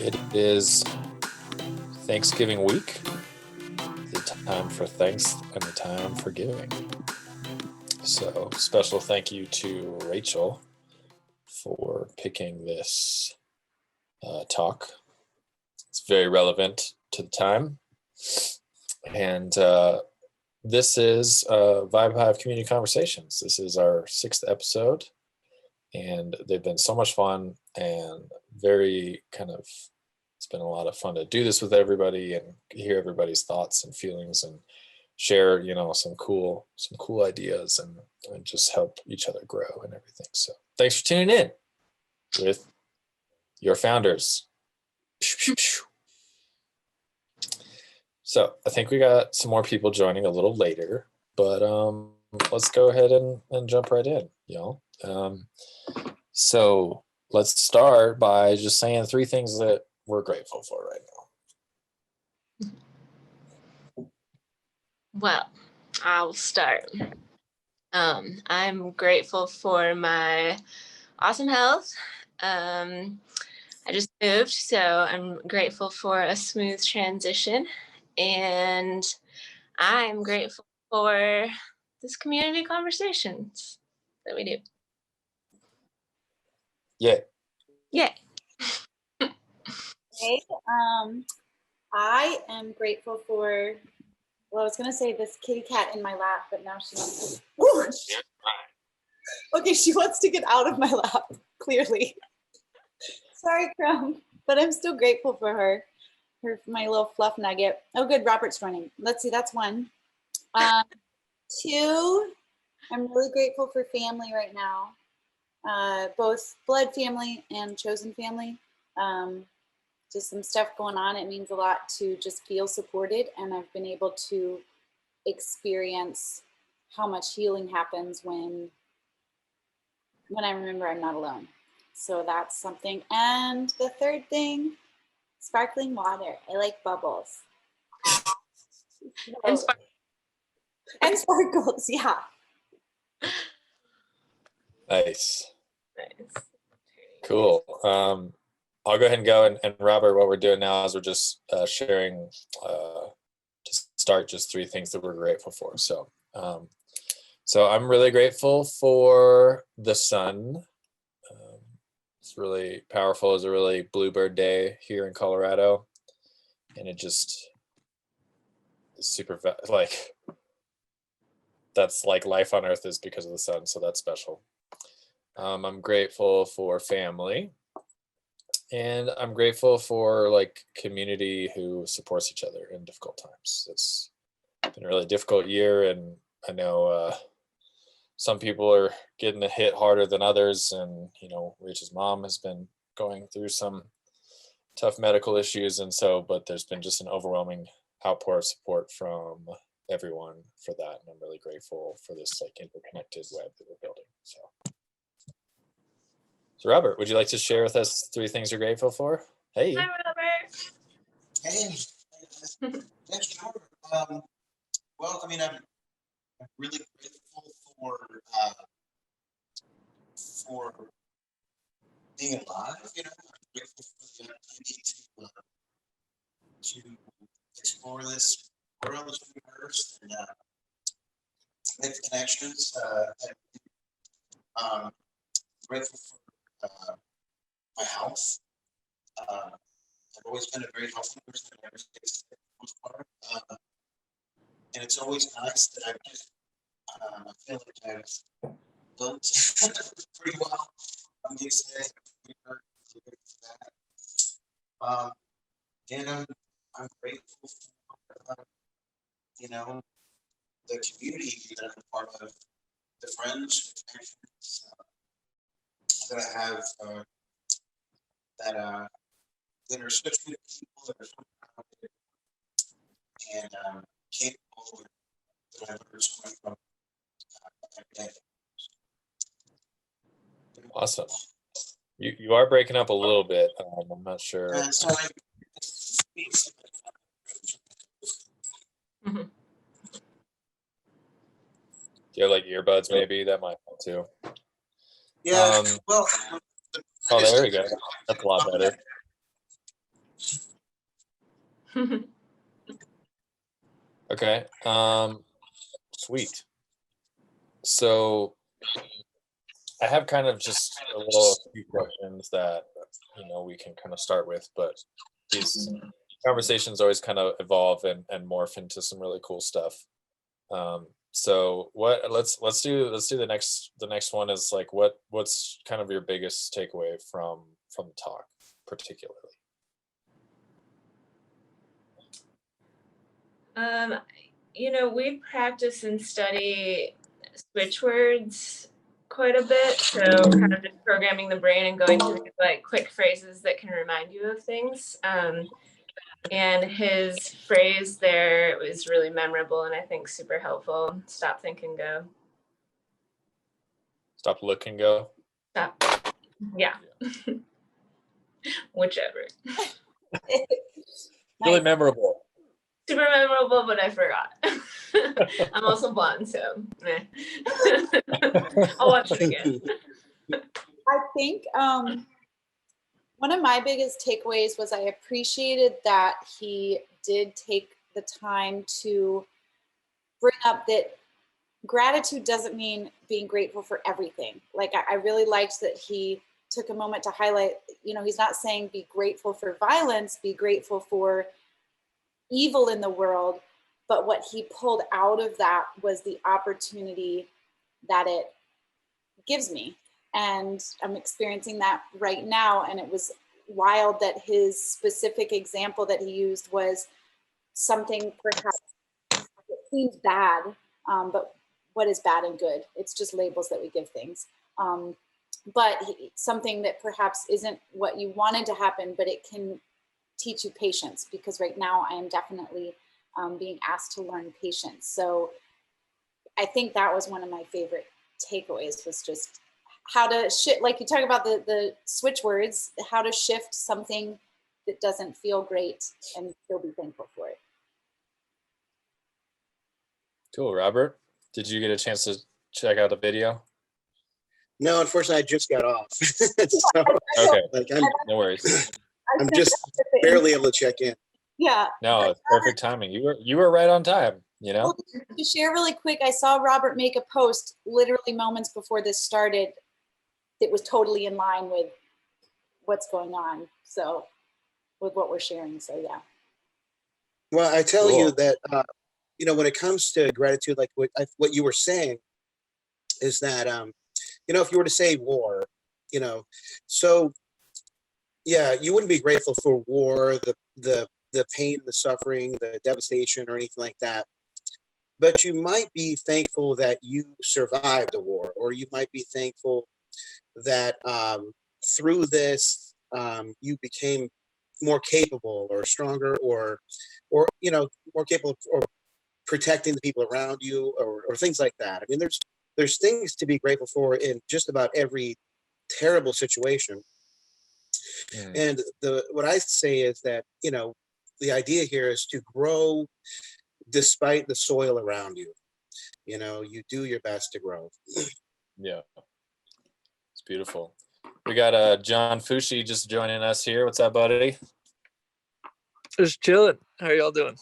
It is Thanksgiving week, the time for thanks and the time for giving. So special thank you to Rachel for picking this talk. It's very relevant to the time. And this is Vibe Hive Community Conversations. This is our 6th episode, and they've been so much fun and very it's been a lot of fun to do this with everybody and hear everybody's thoughts and feelings and share, some cool ideas and just help each other grow and everything. So thanks for tuning in with your founders. So I think we got some more people joining a little later, but let's go ahead and jump right in, y'all. So let's start by just saying 3 things that we're grateful for right now. Well, I'll start. I'm grateful for my awesome health. I just moved, so I'm grateful for a smooth transition. And I'm grateful for this community conversations that we do. Yeah. Okay. I am grateful for, I was going to say this kitty cat in my lap, but now she's, okay, she wants to get out of my lap, clearly. Sorry, Crumb, but I'm still grateful for her, my little fluff nugget. Oh, good, Robert's joining. Let's see, that's 1. 2, I'm really grateful for family right now, both blood family and chosen family. Just some stuff going on. It means a lot to just feel supported, and I've been able to experience how much healing happens when I remember I'm not alone. So that's something. And the 3rd thing, sparkling water. I like bubbles. And sparkles, yeah. Nice. Cool. I'll go ahead and go. And Robert, what we're doing now is we're just sharing, to start, just 3 things that we're grateful for. So I'm really grateful for the sun. It's really powerful. It's a really bluebird day here in Colorado. And it just is super, that's like life on earth is because of the sun. So that's special. I'm grateful for family. And I'm grateful for community who supports each other in difficult times. It's been a really difficult year, and I know some people are getting hit harder than others. And Rachel's mom has been going through some tough medical issues, but there's been just an overwhelming outpour of support from everyone for that, and I'm really grateful for this interconnected web that we're building. So Robert, would you like to share with us 3 things you're grateful for? Hey. Hi, Robert. Hey. Thanks, Robert. Well, I'm really grateful for being alive. I'm grateful for the opportunity to explore this world, this universe, and make the connections. Grateful for my health. I've always been a very healthy person. I never stay sick for the most part. And it's always nice that I feel like I've built pretty well. I'm getting sick. And I'm grateful for the community that I'm a part of, the friends, the connections that I have that are such good people, that are so talented and capable, that I've learned so much from every day. Awesome. You are breaking up a little bit. I'm not sure. Sorry. Mm-hmm. Do you have earbuds maybe? That might help too. Yeah. Well. Oh, there we go. That's a lot better. Okay. Sweet. So I have kind of just a few questions that, we can kind of start with, but these conversations always kind of evolve and morph into some really cool stuff. So let's do the next one is like, what's kind of your biggest takeaway from the talk particularly? We practice and study switch words quite a bit. So kind of just programming the brain and going to like quick phrases that can remind you of things. And his phrase there was really memorable and I think super helpful. Stop, think, and go. Stop, look, and go. Stop. Yeah. Whichever. Really memorable. Super memorable, but I forgot. I'm also blonde, so I'll watch it again. I think one of my biggest takeaways was I appreciated that he did take the time to bring up that gratitude doesn't mean being grateful for everything. Like I really liked that he took a moment to highlight, he's not saying be grateful for violence, be grateful for evil in the world, but what he pulled out of that was the opportunity that it gives me. And I'm experiencing that right now. And it was wild that his specific example that he used was something perhaps that seems bad, but what is bad and good? It's just labels that we give things. But something that perhaps isn't what you wanted to happen, but it can teach you patience, because right now I am definitely being asked to learn patience. So I think that was one of my favorite takeaways, was just how to shift, like you talk about the switch words, how to shift something that doesn't feel great and still be thankful for it. Cool. Robert, did you get a chance to check out the video? No, unfortunately, I just got off. So, okay. I'm, no worries. I'm just barely able to check in. Yeah. No, it's perfect timing. You were right on time, Well, to share really quick, I saw Robert make a post literally moments before this started that was totally in line with what's going on. So with what we're sharing. So yeah. Well, I tell you that, when it comes to gratitude, like what you were saying is that, if you were to say war, so yeah, you wouldn't be grateful for war, the pain, the suffering, the devastation, or anything like that. But you might be thankful that you survived a war, or you might be thankful that through this you became more capable or stronger, or more capable or protecting the people around you, or things like that. I mean, there's things to be grateful for in just about every terrible situation. And what I say is that, the idea here is to grow despite the soil around you. You do your best to grow. Yeah. It's beautiful. We got John Fushi just joining us here. What's up, buddy? Just chilling. How are y'all doing?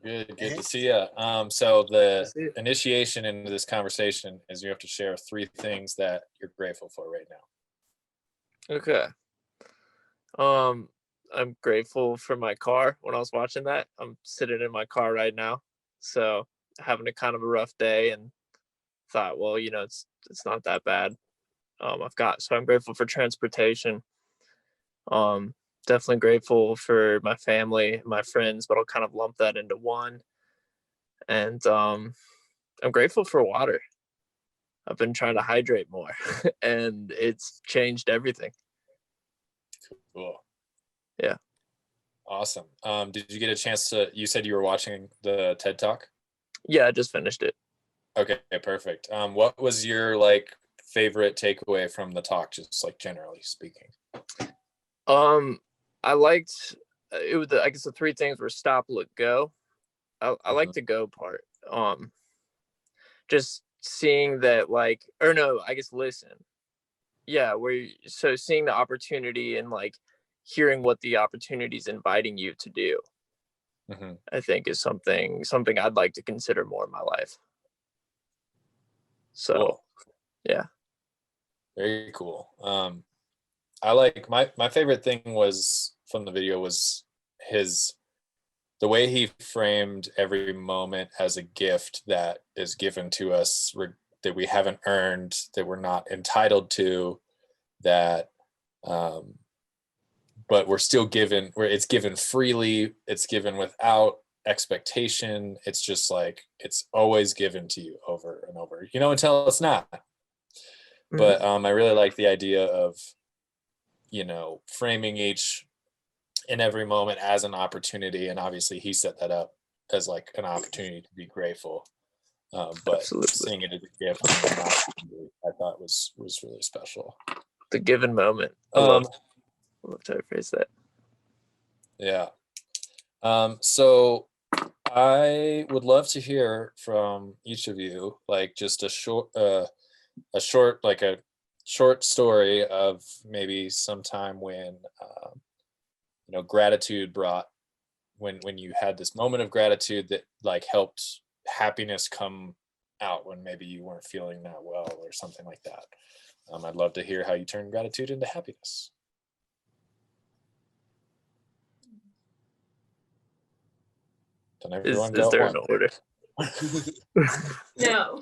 Good to see you. So the initiation into this conversation is you have to share 3 things that you're grateful for right now. Okay. I'm grateful for my car. When I was watching that, I'm sitting in my car right now, so having a kind of a rough day, and thought, well, it's not that bad. So I'm grateful for transportation. Definitely grateful for my family, my friends, but I'll kind of lump that into one. And I'm grateful for water. I've been trying to hydrate more, and it's changed everything. Cool. Yeah. Awesome. Did you get a chance you said you were watching the TED Talk? Yeah, I just finished it. Okay, perfect. What was your favorite takeaway from the talk, just generally speaking? I liked it was I guess the 3 things were stop, look, go. I like the go part. Just seeing that, listen. Yeah, seeing the opportunity and hearing what the opportunity is inviting you to do. I think is something I'd like to consider more in my life. So, cool. Yeah. Very cool. I like my favorite thing was from the video was the way he framed every moment as a gift that is given to us, that we haven't earned, that we're not entitled to, that but we're still given, where it's given freely, it's given without expectation. It's just like, it's always given to you over and over, until it's not. But I really like the idea of, framing each and every moment as an opportunity. And obviously he set that up as like an opportunity to be grateful. But Absolutely. seeing it as a gift and an opportunity, I thought was really special. The given moment. I love to phrase that. Yeah. So I would love to hear from each of you, like just a short story of maybe sometime when gratitude brought, when you had this moment of gratitude that like helped happiness come out when maybe you weren't feeling that well or something like that. I'd love to hear how you turn gratitude into happiness. Can everyone go Is there at an once? order? No.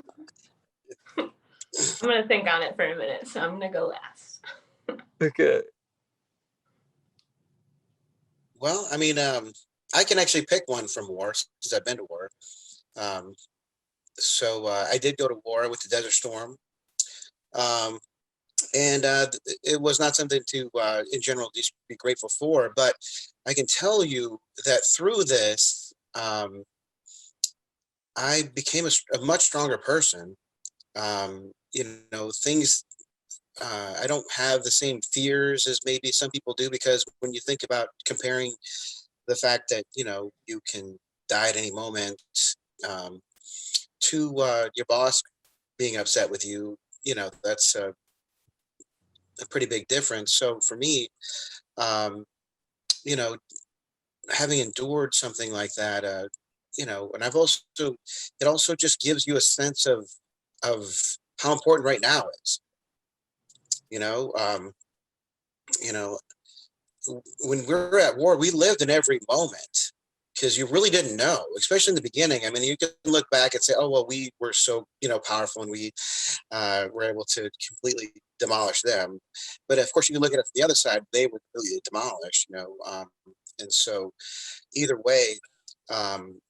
I'm going to think on it for a minute, so I'm going to go last. Okay. Well, I mean, I can actually pick one from war since I've been to war. So I did go to war with the Desert Storm. And it was not something to, in general, just be grateful for. But I can tell you that through this, I became a much stronger person. Things, I don't have the same fears as maybe some people do, because when you think about comparing the fact that, you can die at any moment to your boss being upset with you, that's a pretty big difference. So for me, you know, having endured something like that, and it also just gives you a sense of how important right now is. You know, um, you know, when we were at war, we lived in every moment because you really didn't know, especially in the beginning. I mean, you can look back and say, "Oh, well, we were so powerful, and we were able to completely demolish them." But of course, you can look at it from the other side; they were really demolished. And so either way, um,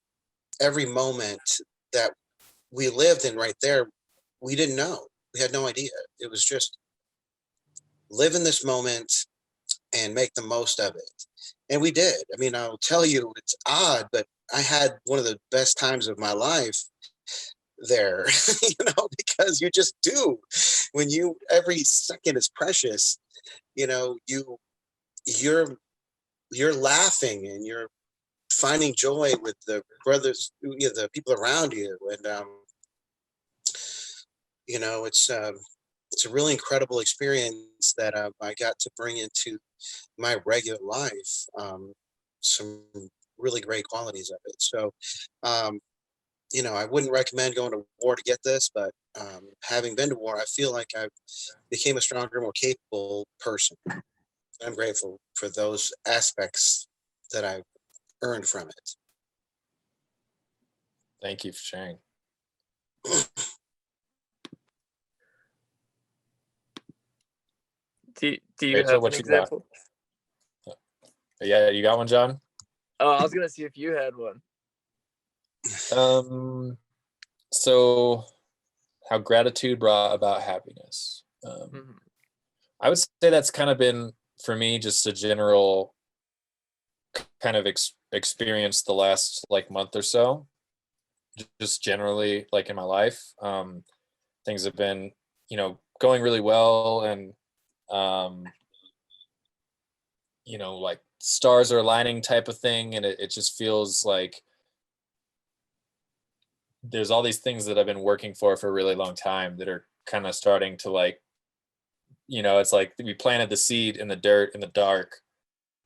every moment that we lived in right there, we didn't know. We had no idea. It was just live in this moment and make the most of it. And we did. I mean, I'll tell you, it's odd, but I had one of the best times of my life there, because you just do. When every second is precious, you're laughing and you're finding joy with the brothers, the people around you. And, it's a really incredible experience that I got to bring into my regular life, some really great qualities of it. So, I wouldn't recommend going to war to get this, but having been to war, I feel like I became a stronger, more capable person. I'm grateful for those aspects that I've earned from it. Thank you for sharing. Do you Rachel, have what an you got? example? Yeah, you got one, John? Oh, I was gonna see if you had one. So how gratitude brought about happiness. I would say that's kind of been for me just a general kind of experience the last like month or so, just generally like in my life. Things have been going really well, and like stars are aligning type of thing, and it just feels like there's all these things that I've been working for a really long time that are kind of starting to like, it's like we planted the seed in the dirt in the dark,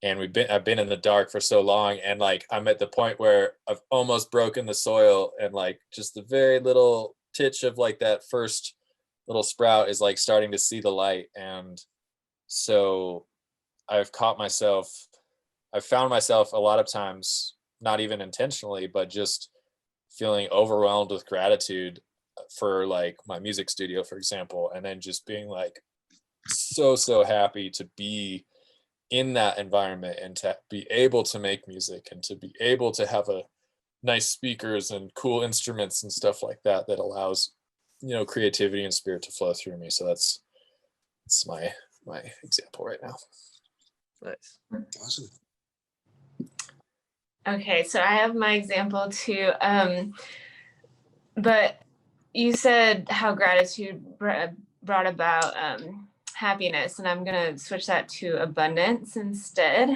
and I've been in the dark for so long, and like I'm at the point where I've almost broken the soil, and like just the very little titch of like that first little sprout is like starting to see the light. And so I've found myself a lot of times, not even intentionally, but just feeling overwhelmed with gratitude for like my music studio, for example, and then just being like so happy to be in that environment and to be able to make music and to be able to have a nice speakers and cool instruments and stuff like that that allows, you know, creativity and spirit to flow through me. So that's my example right now. Nice. Awesome. Okay, so I have my example too. But you said how gratitude brought about happiness, and I'm gonna switch that to abundance instead,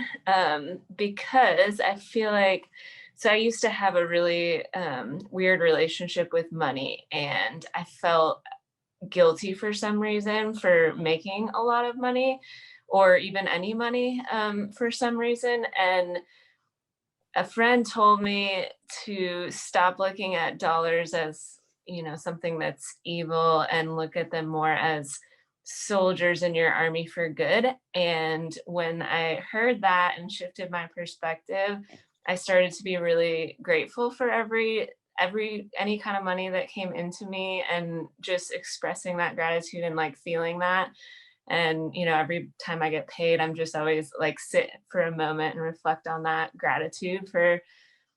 because I feel like, so I used to have a really weird relationship with money, and I felt guilty for some reason for making a lot of money or even any money for some reason. And a friend told me to stop looking at dollars as, you know, something that's evil and look at them more as soldiers in your army for good. And when I heard that and shifted my perspective, I started to be really grateful for any kind of money that came into me, and just expressing that gratitude and like feeling that. And, you know, every time I get paid, I'm just always like sit for a moment and reflect on that gratitude for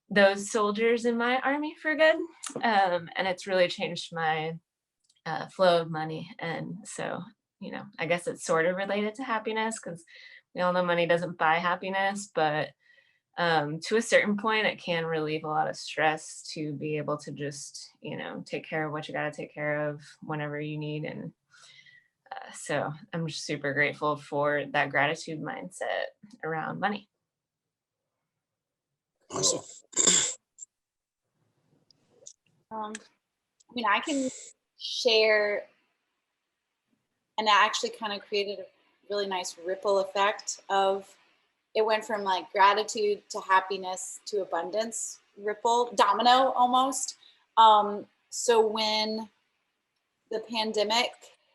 those soldiers in my army for good. And it's really changed my flow of money. And so, you know, I guess it's sort of related to happiness, because we all know money doesn't buy happiness, but to a certain point, it can relieve a lot of stress to be able to just, you know, take care of what you got to take care of whenever you need. And so I'm just super grateful for that gratitude mindset around money. Awesome. I mean, I can share, and it actually kind of created a really nice ripple effect of, it went from like gratitude to happiness to abundance, ripple, domino almost. So when the pandemic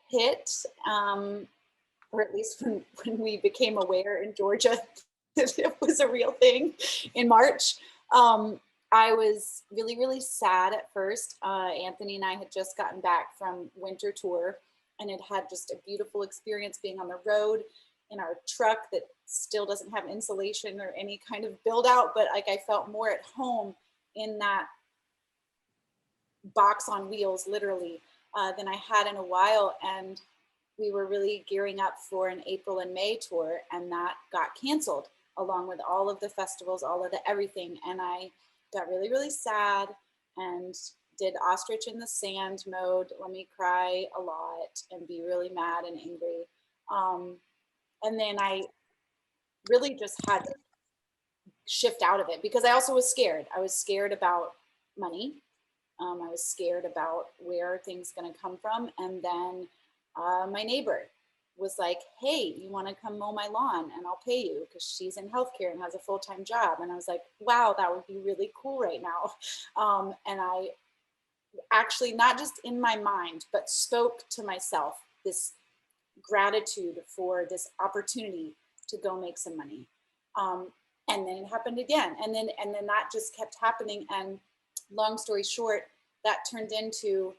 hit, or at least when we became aware in Georgia that it was a real thing in March, I was really, really sad at first. Anthony and I had just gotten back from winter tour and had just a beautiful experience being on the road in our truck that still doesn't have insulation or any kind of build out, but like I felt more at home in that box on wheels, literally, than I had in a while. And we were really gearing up for an April and May tour, and that got canceled along with all of the festivals, all of the everything. And I got really, really sad and did ostrich in the sand mode. Let me cry a lot and be really mad and angry. And then I really just had to shift out of it because I also was scared. I was scared about money. I was scared about where things going to come from. And then my neighbor was like, hey, you want to come mow my lawn and I'll pay you, because she's in healthcare and has a full-time job. And I was like, wow, that would be really cool right now. And I actually, not just in my mind, but spoke to myself this gratitude for this opportunity to go make some money. And then it happened again. And then that just kept happening. And long story short, that turned into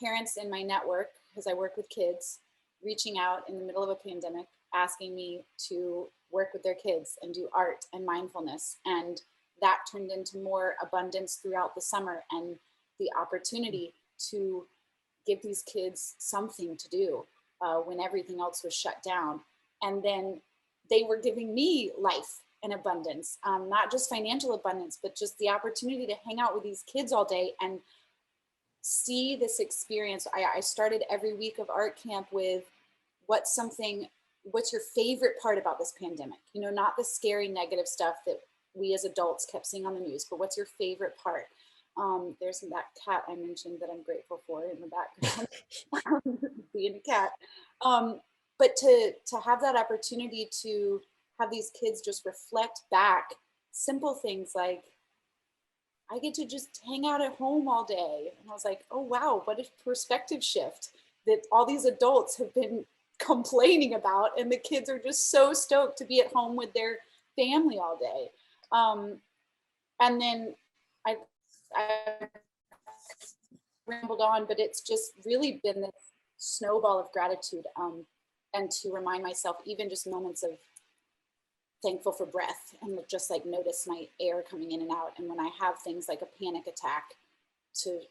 parents in my network, because I work with kids, reaching out in the middle of a pandemic, asking me to work with their kids and do art and mindfulness. And that turned into more abundance throughout the summer and the opportunity to give these kids something to do when everything else was shut down. And then they were giving me life and abundance, not just financial abundance, but just the opportunity to hang out with these kids all day and see this experience. I started every week of art camp with what's your favorite part about this pandemic? You know, not the scary negative stuff that we as adults kept seeing on the news, but what's your favorite part? There's that cat I mentioned that I'm grateful for in the background, being a cat. But to have that opportunity to have these kids just reflect back simple things like, I get to just hang out at home all day. And I was like, oh, wow, what a perspective shift that all these adults have been complaining about. And the kids are just so stoked to be at home with their family all day. And then I rambled on, but it's just really been this snowball of gratitude, and to remind myself, even just moments of thankful for breath, and just like notice my air coming in and out. And when I have things like a panic attack, to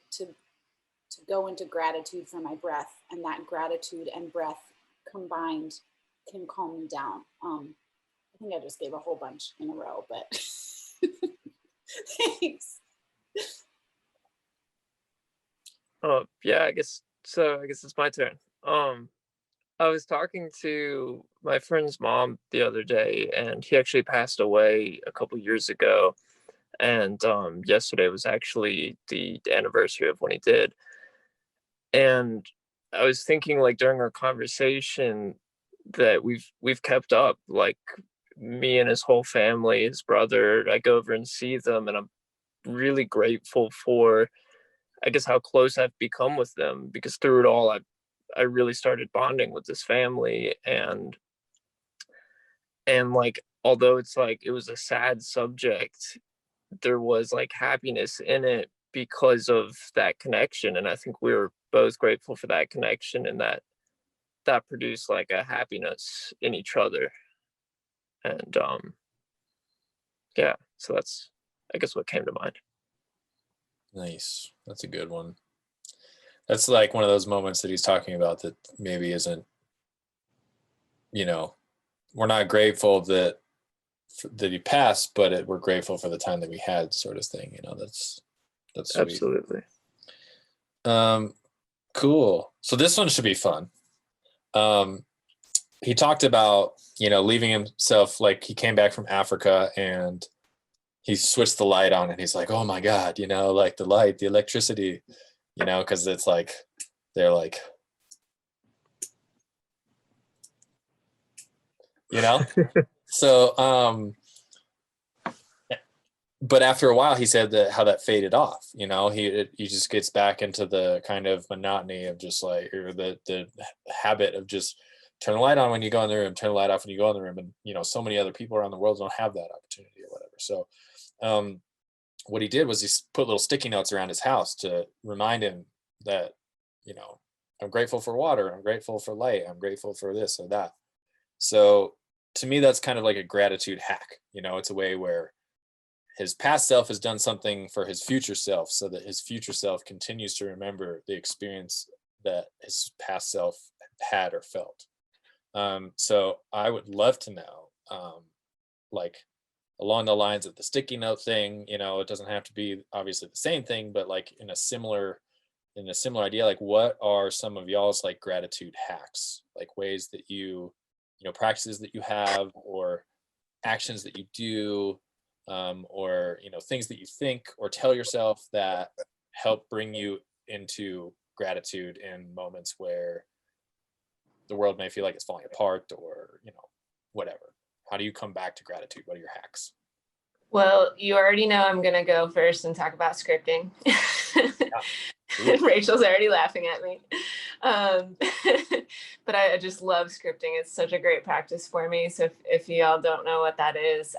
go into gratitude for my breath, and that gratitude and breath combined can calm me down. I think I just gave a whole bunch in a row, but thanks. Yeah, I guess so. I guess it's my turn. I was talking to my friend's mom the other day, and he actually passed away a couple years ago. And yesterday was actually the anniversary of when he did. And I was thinking, like, during our conversation, that we've kept up, like, me and his whole family, his brother. I go over and see them, and I'm really grateful for, I guess, how close I've become with them, because through it all, I really started bonding with this family. And like, although it's like it was a sad subject, there was like happiness in it because of that connection. And I think we were both grateful for that connection, and that produced like a happiness in each other. And yeah, so that's, I guess, what came to mind. Nice. That's a good one. That's like one of those moments that he's talking about that maybe isn't, we're not grateful that he passed, but we're grateful for the time that we had, sort of thing. That's sweet. Absolutely. Cool. So this one should be fun. He talked about, leaving himself, like he came back from Africa and he switched the light on, and he's like, oh my God, like the light, the electricity, because it's like, they're like, so, but after a while, he said that how that faded off, he just gets back into the kind of monotony of just like, or the habit of just turn the light on when you go in the room, turn the light off when you go in the room. And, so many other people around the world don't have that opportunity or whatever. So, what he did was he put little sticky notes around his house to remind him that, I'm grateful for water. I'm grateful for light. I'm grateful for this or that. So to me, that's kind of like a gratitude hack. It's a way where his past self has done something for his future self, so that his future self continues to remember the experience that his past self had or felt. So I would love to know, like, along the lines of the sticky note thing, it doesn't have to be obviously the same thing, but like in a similar idea, like what are some of y'all's like gratitude hacks, like ways that you practices that you have, or actions that you do, or things that you think or tell yourself that help bring you into gratitude in moments where the world may feel like it's falling apart, or whatever. How do you come back to gratitude? What are your hacks? Well, you already know I'm going to go first and talk about scripting. Yeah. Rachel's already laughing at me. But I just love scripting. It's such a great practice for me. So if y'all don't know what that is,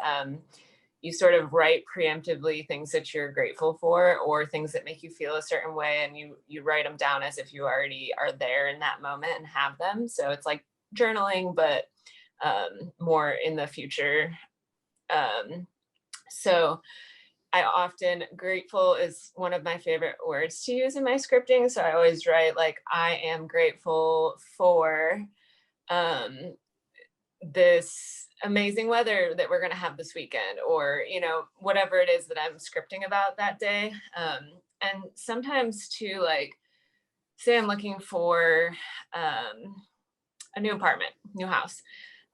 you sort of write preemptively things that you're grateful for, or things that make you feel a certain way, and you write them down as if you already are there in that moment and have them. So it's like journaling, but more in the future. So I often, grateful is one of my favorite words to use in my scripting. So I always write like, I am grateful for this amazing weather that we're going to have this weekend, or, whatever it is that I'm scripting about that day. And sometimes too, like, say I'm looking for a new apartment, new house.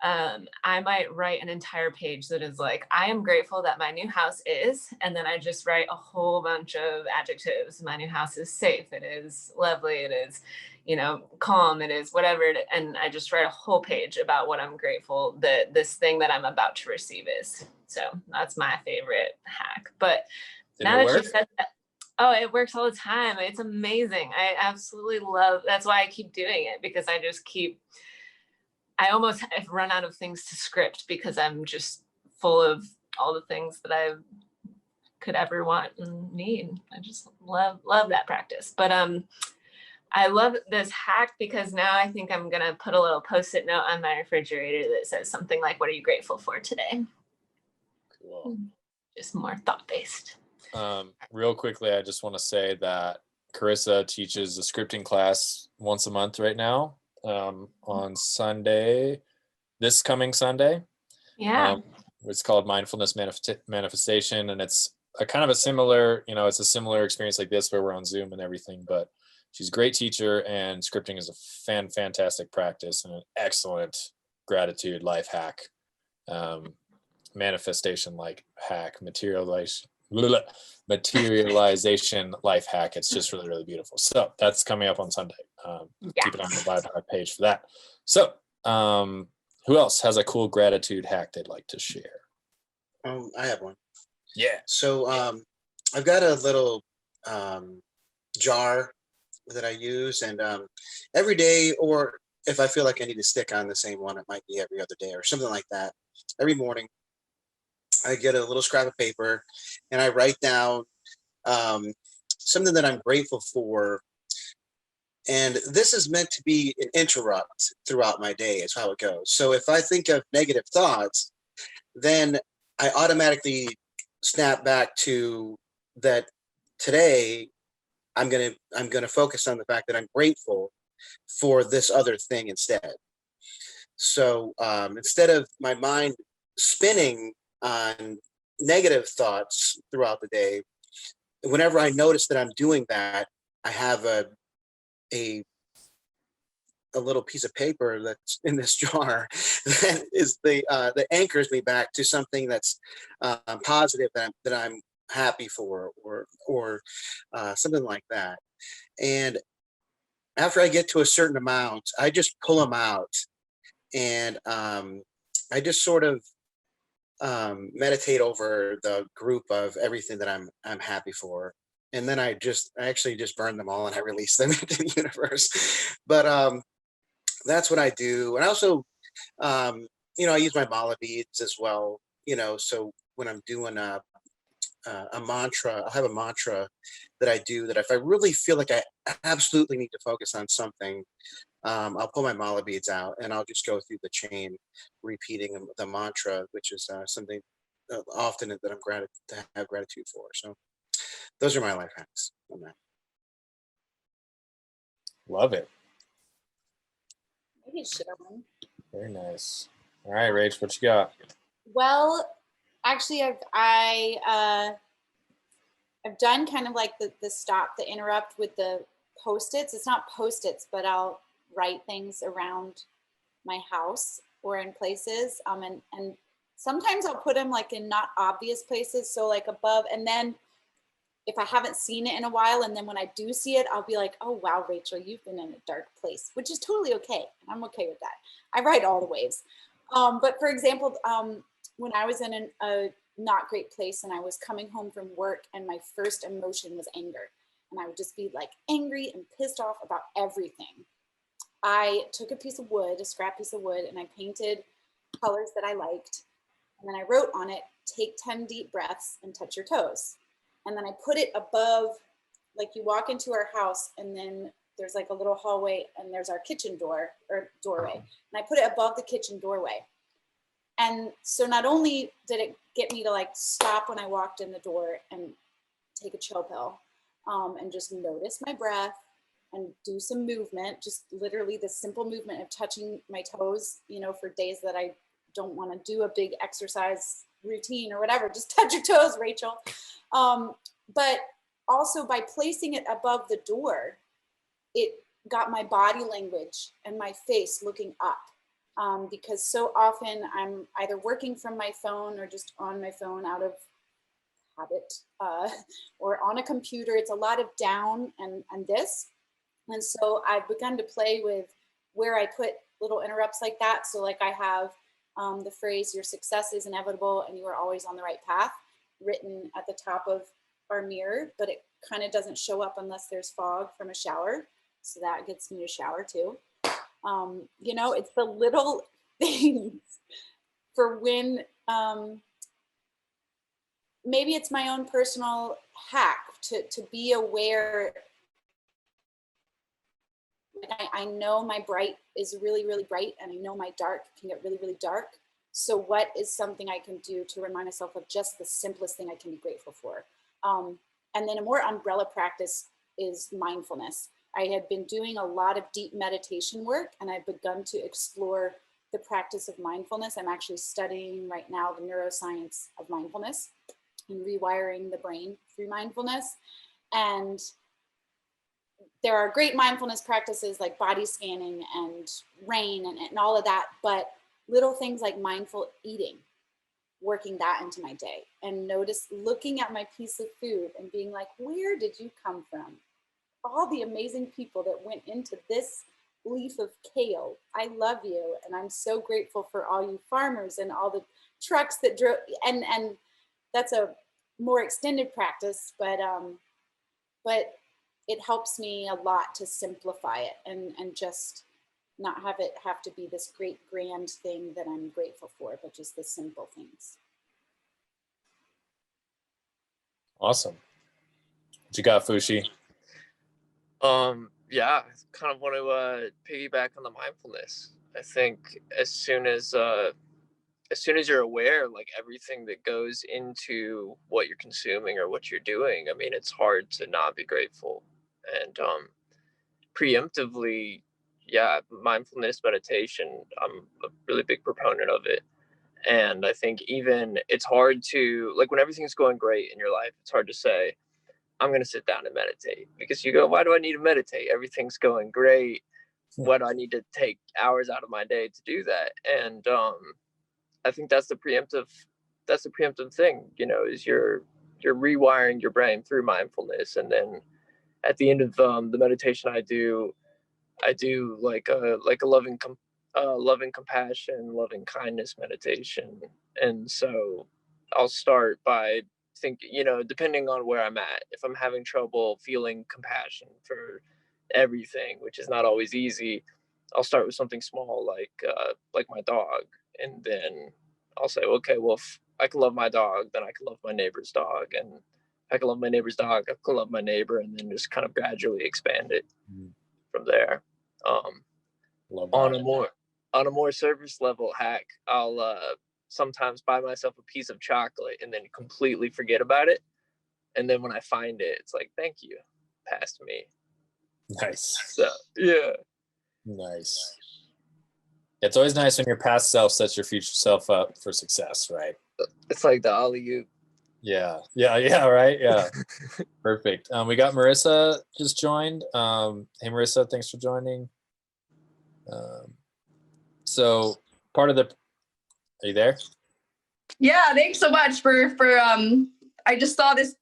I might write an entire page that is like, I am grateful that my new house is, and then I just write a whole bunch of adjectives. My new house is safe. It is lovely. It is, calm. It is whatever. And I just write a whole page about what I'm grateful that this thing that I'm about to receive is. So that's my favorite hack. But now that you said that, oh, it works all the time. It's amazing. I absolutely love, that's why I keep doing it, because I almost have run out of things to script because I'm just full of all the things that I could ever want and need. I just love that practice. But I love this hack because now I think I'm gonna put a little Post-it note on my refrigerator that says something like, "What are you grateful for today?" Cool. Just more thought-based. Real quickly, I just want to say that Carissa teaches a scripting class once a month right now, on Sunday, this coming Sunday. Yeah. It's called Mindfulness Manifestation, and it's a kind of a similar, it's a similar experience like this where we're on Zoom and everything, but she's a great teacher, and scripting is a fantastic practice and an excellent gratitude life hack, manifestation like hack, materialization life hack. It's just really beautiful. So that's coming up on Sunday. Keep it on the Vibe Hive page for that. So who else has a cool gratitude hack they'd like to share? I have one. Yeah. So I've got a little jar that I use, and every day, or if I feel like I need to stick on the same one, it might be every other day or something like that. Every morning, I get a little scrap of paper and I write down something that I'm grateful for. And this is meant to be an interrupt throughout my day, is how it goes. So if I think of negative thoughts, then I automatically snap back to that today I'm gonna focus on the fact that I'm grateful for this other thing instead. So instead of my mind spinning on negative thoughts throughout the day, whenever I notice that I'm doing that, I have a little piece of paper that's in this jar that is that anchors me back to something that's positive, that I'm happy for, or something like that. And after I get to a certain amount, I just pull them out, and I just sort of meditate over the group of everything that I'm happy for, and then I actually just burn them all and I release them into the universe. But that's what I do. And I also I use my mala beads as well, so when I'm doing a mantra, I'll have a mantra that I do, that if I really feel like I absolutely need to focus on something, I'll pull my mala beads out and I'll just go through the chain repeating the mantra, which is something often that I'm to have gratitude for. So those are my life hacks on that. Love it. Maybe share one. Very nice. All right, Rach, what you got? Well, actually, I've done kind of like the stop, the interrupt with the Post-its. It's not Post-its, but I'll write things around my house or in places. And sometimes I'll put them like in not obvious places, so like above. And then if I haven't seen it in a while, and then when I do see it, I'll be like, oh, wow, Rachel, you've been in a dark place, which is totally okay. I'm okay with that. I write all the ways. But for example, when I was in a not great place and I was coming home from work, and my first emotion was anger, and I would just be like angry and pissed off about everything, I took a piece of wood, a scrap piece of wood, and I painted colors that I liked. And then I wrote on it, take 10 deep breaths and touch your toes. And then I put it above, like you walk into our house and then there's like a little hallway and there's our kitchen door or doorway. And I put it above the kitchen doorway. And so not only did it get me to like stop when I walked in the door and take a chill pill, and just notice my breath and do some movement, just literally the simple movement of touching my toes, for days that I don't want to do a big exercise routine or whatever, just touch your toes, Rachel. But also by placing it above the door, it got my body language and my face looking up. because so often I'm either working from my phone or just on my phone out of habit, or on a computer. It's a lot of down and this. And so I've begun to play with where I put little interrupts like that. So like I have the phrase, your success is inevitable and you are always on the right path, written at the top of our mirror, but it kind of doesn't show up unless there's fog from a shower. So that gets me to shower too. You know, it's the little things for when, maybe it's my own personal hack to be aware. I know my bright is really, really bright, and I know my dark can get really, really dark. So what is something I can do to remind myself of just the simplest thing I can be grateful for? And then a more umbrella practice is mindfulness. I had been doing a lot of deep meditation work, and I've begun to explore the practice of mindfulness. I'm actually studying right now the neuroscience of mindfulness and rewiring the brain through mindfulness. And there are great mindfulness practices like body scanning and rain and all of that, but little things like mindful eating, working that into my day, and notice looking at my piece of food and being like, where did you come from? All the amazing people that went into this leaf of kale. I love you. And I'm so grateful for all you farmers and all the trucks that drove, and that's a more extended practice, but it helps me a lot to simplify it and just not have it have to be this great grand thing that I'm grateful for, but just the simple things. Awesome. What you got, Fushi? Yeah, I kind of want to piggyback on the mindfulness. I think as soon as you're aware, like everything that goes into what you're consuming or what you're doing, I mean, it's hard to not be grateful. And preemptively, yeah, mindfulness meditation, I'm a really big proponent of it. And I think even it's hard to, like, when everything's going great in your life, it's hard to say, I'm going to sit down and meditate, because you go, why do I need to meditate? Everything's going great. Why do I need to take hours out of my day to do that? And I think that's the preemptive thing, you know, is you're rewiring your brain through mindfulness. And then at the end of the meditation I do like a loving compassion, loving kindness meditation. And so I'll start by thinking, you know, depending on where I'm at, if I'm having trouble feeling compassion for everything, which is not always easy, I'll start with something small like my dog. And then I'll say, okay, well, if I can love my dog, then I can love my neighbor's dog. And if I can love my neighbor's dog, I can love my neighbor, and then just kind of gradually expand it from there. On a more surface level hack, I'll sometimes buy myself a piece of chocolate and then completely forget about it. And then when I find it, it's like, thank you, past me. Nice. So yeah. Nice. It's always nice when your past self sets your future self up for success, right? It's like the alley-oop. Yeah, right? Yeah. Perfect. We got Marissa just joined. Hey, Marissa, thanks for joining. So part of the, are you there? Yeah, thanks so much for I just saw this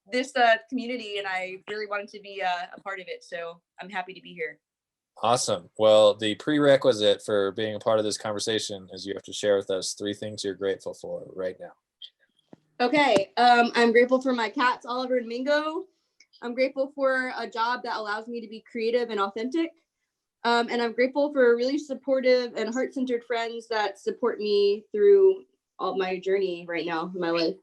community and I really wanted to be a part of it, so I'm happy to be here. Awesome. Well, the prerequisite for being a part of this conversation is you have to share with us 3 things you're grateful for right now. Okay, I'm grateful for my cats, Oliver and Mingo. I'm grateful for a job that allows me to be creative and authentic. And I'm grateful for really supportive and heart-centered friends that support me through all my journey right now in my life.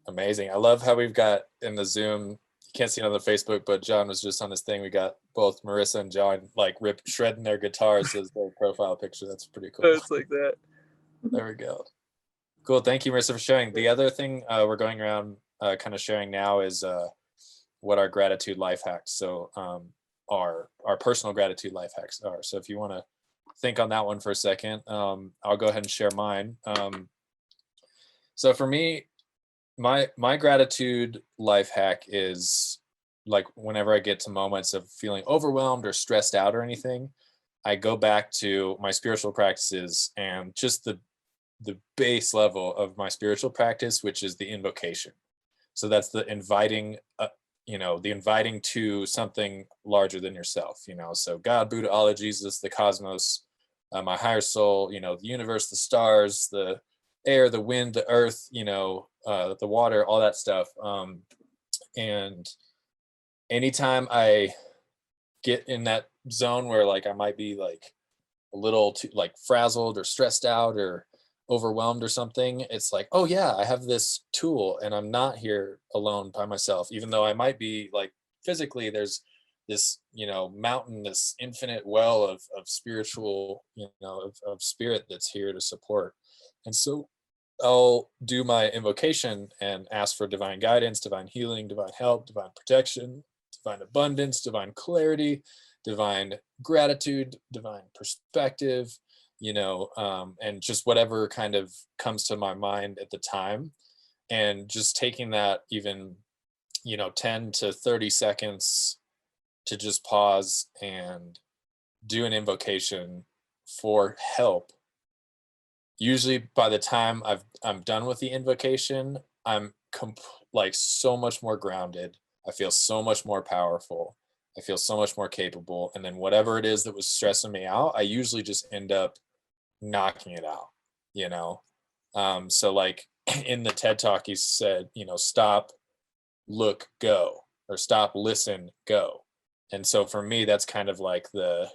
Amazing. I love how we've got in the Zoom, you can't see it on the Facebook, but John was just on this thing. We got both Marissa and John like shredding their guitars as their profile picture. That's pretty cool. It's like that. There we go. Cool. Thank you, Marissa, for sharing. The other thing we're going around kind of sharing now is what our gratitude life hacks. So our personal gratitude life hacks are. So if you want to think on that one for a second, I'll go ahead and share mine. So for me, my gratitude life hack is like whenever I get to moments of feeling overwhelmed or stressed out or anything, I go back to my spiritual practices and just the base level of my spiritual practice, which is the invocation. So that's the inviting, the inviting to something larger than yourself, so God, Buddha, Allah, Jesus, the cosmos, my higher soul, the universe, the stars, the air, the wind, the earth, the water, all that stuff. And anytime I get in that zone where like I might be like a little too like frazzled or stressed out or overwhelmed or something, it's like, oh yeah, I have this tool and I'm not here alone by myself, even though I might be like physically there's this mountain, this infinite well of spiritual of spirit that's here to support. And so I'll do my invocation and ask for divine guidance, divine healing, divine help, divine protection, divine abundance, divine clarity, divine gratitude, divine perspective, and just whatever kind of comes to my mind at the time. And just taking that even, 10 to 30 seconds to just pause and do an invocation for help. Usually by the time I'm done with the invocation, I'm like so much more grounded. I feel so much more powerful. I feel so much more capable. And then whatever it is that was stressing me out, I usually just end up knocking it out, So like in the TED Talk, he said, stop, look, go, or stop, listen, go. And so for me, that's kind of like the,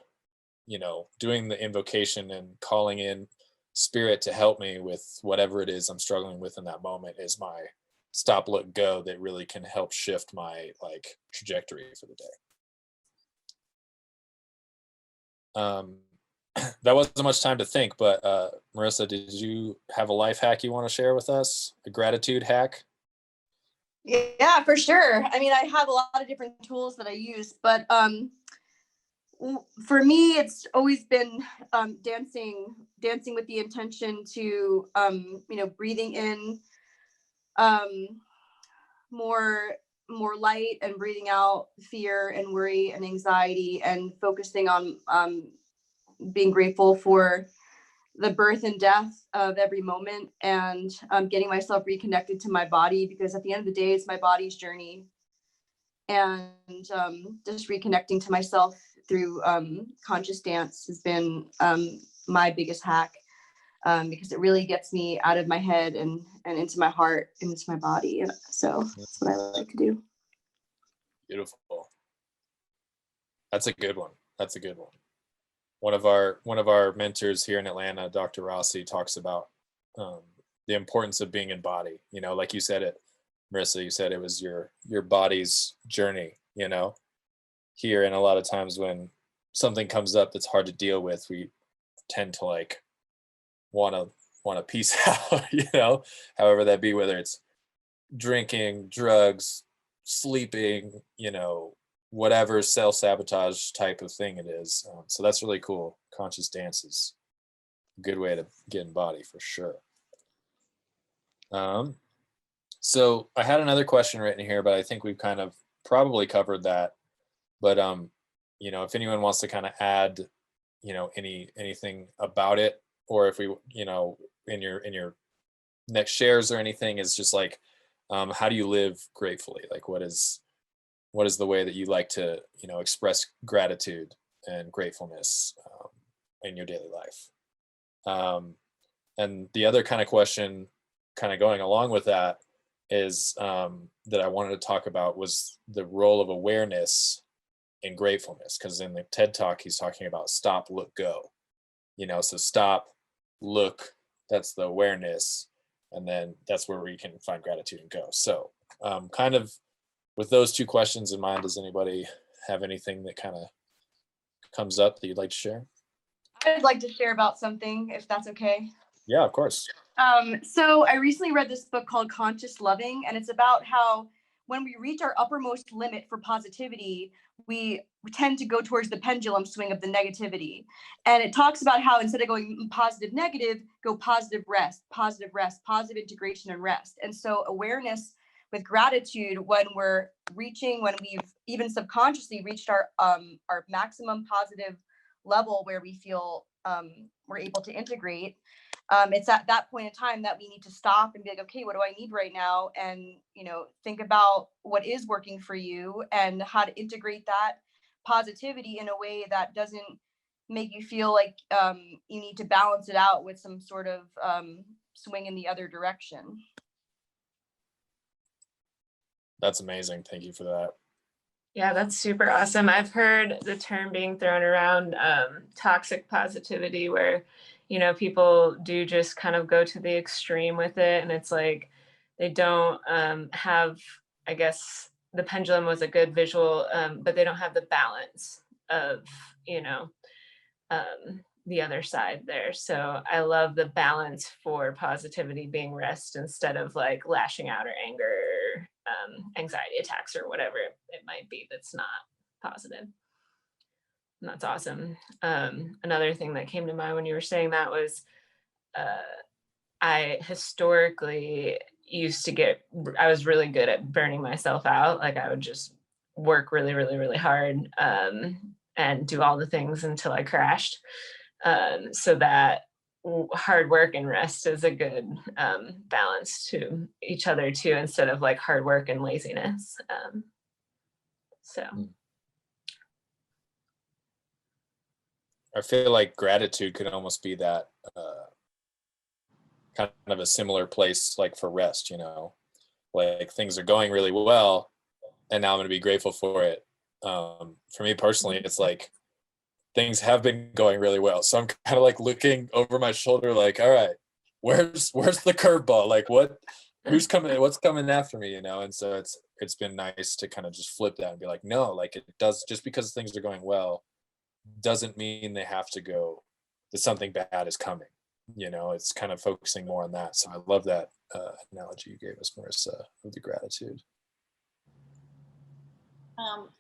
doing the invocation and calling in spirit to help me with whatever it is I'm struggling with in that moment is my stop, look, go that really can help shift my like trajectory for the day. That wasn't much time to think, but Marissa, did you have a life hack you want to share with us? A gratitude hack? Yeah, for sure. I mean, I have a lot of different tools that I use, but for me, it's always been dancing with the intention to, breathing in more light and breathing out fear and worry and anxiety, and focusing on being grateful for the birth and death of every moment, and getting myself reconnected to my body, because at the end of the day, it's my body's journey. And just reconnecting to myself through conscious dance has been my biggest hack, because it really gets me out of my head and into my heart and into my body. And so that's what I like to do. Beautiful. That's a good one. One of our mentors here in Atlanta, Dr. Rossi, talks about the importance of being in body. Like you said it, Marissa, you said it was your body's journey, here. And a lot of times when something comes up that's hard to deal with, we tend to like want to peace out, however that be, whether it's drinking, drugs, sleeping, whatever self-sabotage type of thing it is. So that's really cool. Conscious dance is a good way to get in body for sure. So I had another question written here, but I think we've kind of probably covered that. But if anyone wants to kind of add, anything about it, or if we, in your next shares or anything, is just like, how do you live gratefully? Like, what is the way that you like to, express gratitude and gratefulness in your daily life? And the other kind of question kind of going along with that is that I wanted to talk about was the role of awareness in gratefulness, because in the TED Talk, he's talking about stop, look, go, so stop, look, that's the awareness. And then that's where we can find gratitude and go. So kind of with those two questions in mind, does anybody have anything that kind of comes up that you'd like to share? I'd like to share about something, if that's okay. Yeah, of course. So I recently read this book called Conscious Loving, and it's about how when we reach our uppermost limit for positivity, we tend to go towards the pendulum swing of the negativity. And it talks about how instead of going positive, negative, go positive, rest, positive integration and rest. And so awareness with gratitude, when we've even subconsciously reached our maximum positive level where we feel we're able to integrate, it's at that point in time that we need to stop and be like, okay, what do I need right now? And, you know, think about what is working for you and how to integrate that positivity in a way that doesn't make you feel like you need to balance it out with some sort of swing in the other direction. That's amazing. Thank you for that. Yeah, that's super awesome. I've heard the term being thrown around, toxic positivity, where, you know, people do just kind of go to the extreme with it. And it's like they don't have, I guess the pendulum was a good visual, but they don't have the balance of, you know, the other side there. So I love the balance for positivity being rest instead of like lashing out or anger, or anxiety attacks or whatever it might be that's not positive. And that's awesome. Another thing that came to mind when you were saying that was I historically used to I was really good at burning myself out. Like I would just work really, really, really hard and do all the things until I crashed. So that hard work and rest is a good balance to each other too, instead of like hard work and laziness. So I feel like gratitude could almost be that kind of a similar place, like for rest, you know, like things are going really well and now I'm going to be grateful for it. For me personally, it's like things have been going really well. So I'm kind of like looking over my shoulder, like, all right, where's the curveball? Like what's coming after me, you know? And so it's been nice to kind of just flip that and be like, no, like it does, just because things are going well doesn't mean they have to go, that something bad is coming. You know, it's kind of focusing more on that. So I love that analogy you gave us, Marissa, of the gratitude.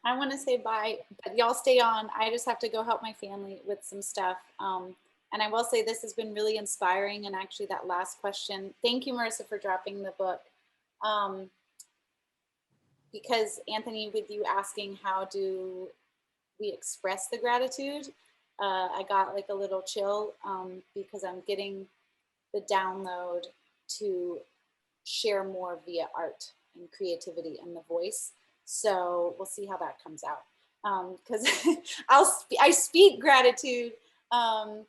I want to say bye, but y'all stay on. I just have to go help my family with some stuff. And I will say this has been really inspiring. And actually that last question, thank you, Marissa, for dropping the book. Because Anthony, with you asking how do we express the gratitude, I got like a little chill because I'm getting the download to share more via art and creativity and the voice. So we'll see how that comes out. Because I speak gratitude. And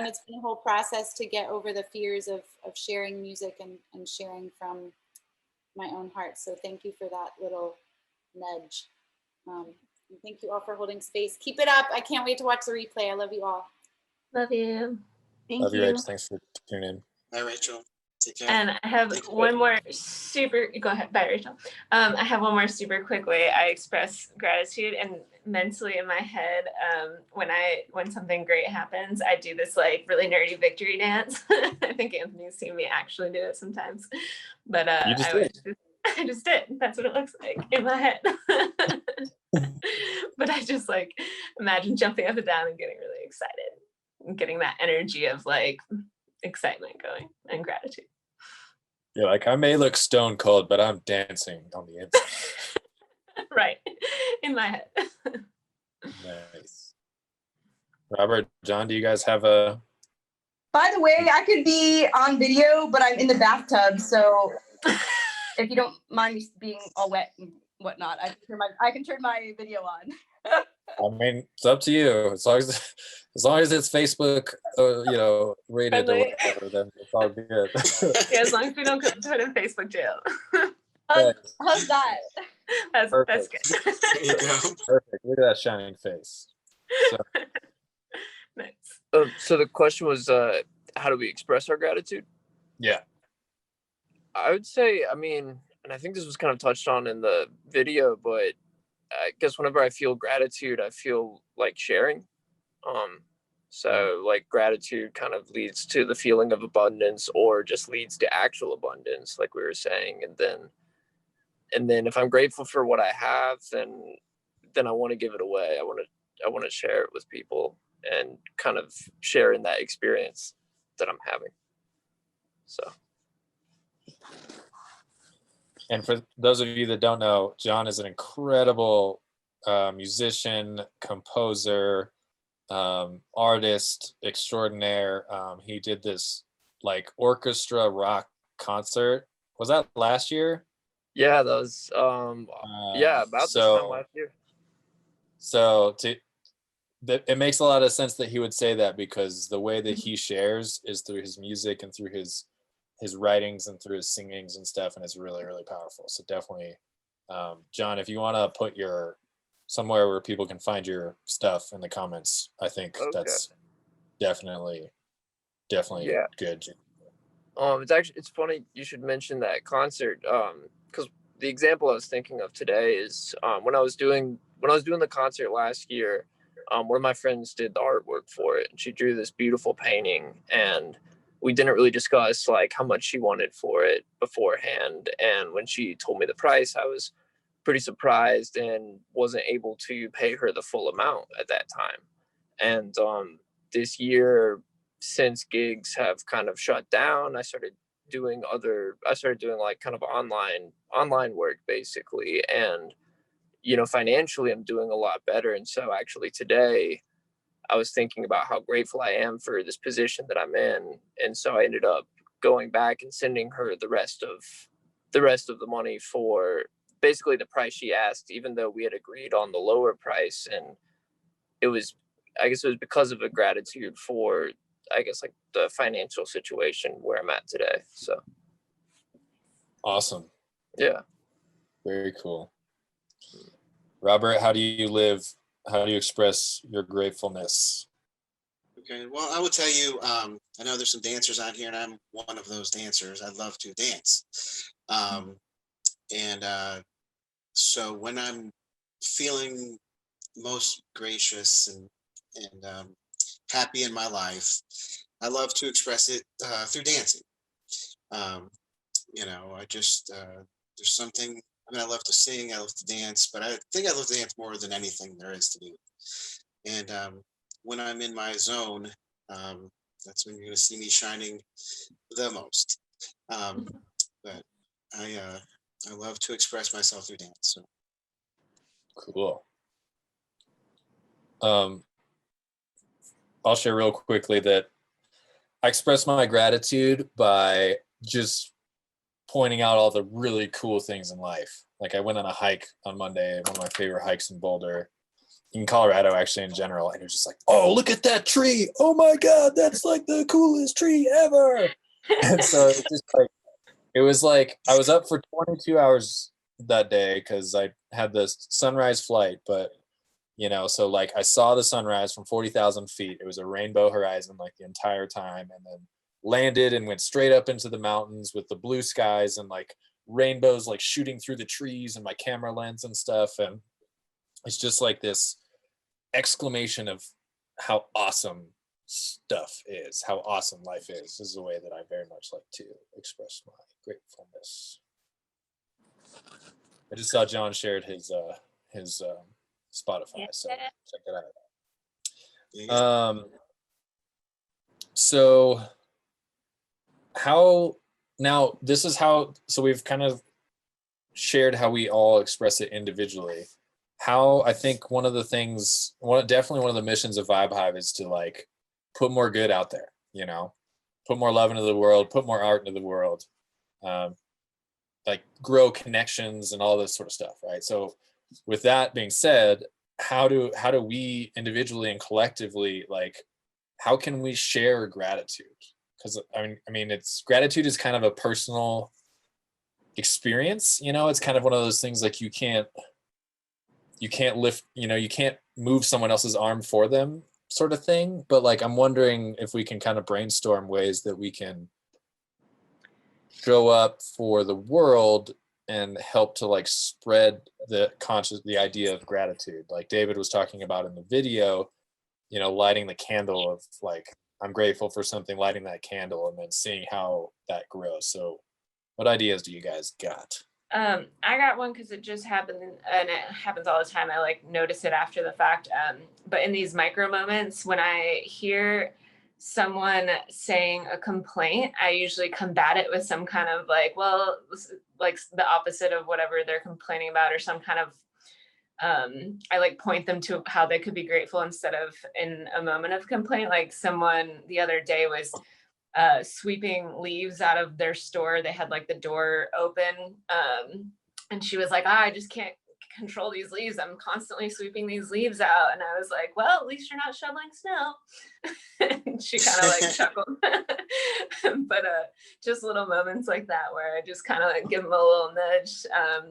it's been a whole process to get over the fears of sharing music and sharing from my own heart. So thank you for that little nudge. And thank you all for holding space. Keep it up. I can't wait to watch the replay. I love you all. Love you. Love you, Rachel. Thanks for tuning in. Bye, Rachel. Take care. And I have one more go ahead. Bye, Rachel. I have one more super quick way I express gratitude, and mentally in my head, when something great happens, I do this like really nerdy victory dance. I think Anthony's seen me actually do it sometimes, but I just did. That's what it looks like in my head. But I just like imagine jumping up and down and getting really excited and getting that energy of like excitement going and gratitude. You're like, I may look stone cold, but I'm dancing on the inside. Right. In my head. Nice. Robert, John, do you guys have a... By the way, I could be on video, but I'm in the bathtub. So if you don't mind me being all wet and whatnot, I can turn my video on. I mean, it's up to you. As long as it's Facebook, rated or whatever, then it's all good. Yeah, as long as we don't put it in Facebook jail. How's that? That's good. There you go. Perfect. Look at that shining face. So. Nice. So the question was, how do we express our gratitude? Yeah. I would say, I mean, and I think this was kind of touched on in the video, but I guess whenever I feel gratitude, I feel like sharing. So like gratitude kind of leads to the feeling of abundance, or just leads to actual abundance, like we were saying. And then if I'm grateful for what I have, then I want to give it away. I want to share it with people and kind of share in that experience that I'm having. So. And for those of you that don't know, John is an incredible musician, composer, artist extraordinaire. He did this like orchestra rock concert. Was that last year? Yeah, that was yeah, about this time last year. So it makes a lot of sense that he would say that, because the way that he shares is through his music and through his writings and through his singings and stuff, and it's really, really powerful. So definitely, John, if you want to put your somewhere where people can find your stuff in the comments, I think that's definitely good. It's funny you should mention that concert, because the example I was thinking of today is when I was doing the concert last year. One of my friends did the artwork for it, and she drew this beautiful painting, and we didn't really discuss like how much she wanted for it beforehand. And when she told me the price, I was pretty surprised and wasn't able to pay her the full amount at that time. And this year, since gigs have kind of shut down, I started doing like kind of online work basically. And financially, I'm doing a lot better. And so actually today I was thinking about how grateful I am for this position that I'm in. And so I ended up going back and sending her the rest of the money for basically the price she asked, even though we had agreed on the lower price. And I guess it was because of a gratitude for, I guess, like the financial situation where I'm at today. So. Awesome. Yeah. Very cool. Robert, how do you express your gratefulness? Okay, well, I will tell you, I know there's some dancers out here, and I'm one of those dancers. I love to dance. So when I'm feeling most gracious and happy in my life, I love to express it through dancing. I just, there's something. I love to sing, I love to dance, but I think I love to dance more than anything there is to do. And when I'm in my zone, that's when you're going to see me shining the most. But I love to express myself through dance. So. Cool. I'll share real quickly that I express my gratitude by just pointing out all the really cool things in life. Like I went on a hike on Monday, one of my favorite hikes in Boulder, in Colorado, actually, in general. And it was just like, oh, look at that tree. Oh my God, that's like the coolest tree ever. And so it was like I was up for 22 hours that day because I had this sunrise flight, but so like I saw the sunrise from 40,000 feet. It was a rainbow horizon like the entire time, and then landed and went straight up into the mountains with the blue skies and like rainbows like shooting through the trees and my camera lens and stuff. And it's just like this exclamation of how awesome stuff is, how awesome life is. This is the way that I very much like to express my gratefulness. I just saw John shared his Spotify, so check it out. So we've kind of shared how we all express it individually. How I think definitely one of the missions of Vibe Hive is to like put more good out there, put more love into the world, put more art into the world, like grow connections and all this sort of stuff, right? So with that being said, how do we individually and collectively, like, how can we share gratitude? Because I mean, gratitude is kind of a personal experience. It's kind of one of those things like you can't lift, you can't move someone else's arm for them, sort of thing. But like, I'm wondering if we can kind of brainstorm ways that we can show up for the world and help to like spread the idea of gratitude. Like David was talking about in the video, lighting the candle of like, I'm grateful for something, lighting that candle and then seeing how that grows. So what ideas do you guys got? I got one because it just happened, and it happens all the time. I like notice it after the fact. But in these micro moments, when I hear someone saying a complaint, I usually combat it with some kind of like, well, like the opposite of whatever they're complaining about, or some kind of I like point them to how they could be grateful instead of in a moment of complaint. Like someone the other day was sweeping leaves out of their store. They had like the door open, and she was like, I just can't control these leaves. I'm constantly sweeping these leaves out. And I was like, well, at least you're not shoveling snow. And she kind of like chuckled. But just little moments like that where I just kind of like give them a little nudge.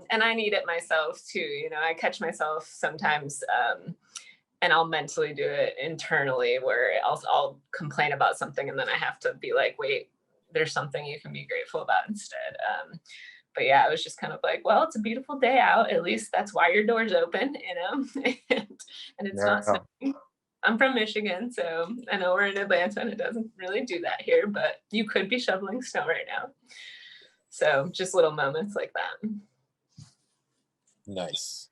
And I need it myself too. You know, I catch myself sometimes, and I'll mentally do it internally where I'll complain about something and then I have to be like, wait, there's something you can be grateful about instead. But yeah, I was just kind of like, well, it's a beautiful day out. At least that's why your door's open, you know, and it's not snowing. I'm from Michigan, so I know we're in Atlanta and it doesn't really do that here, but you could be shoveling snow right now. So just little moments like that. Nice.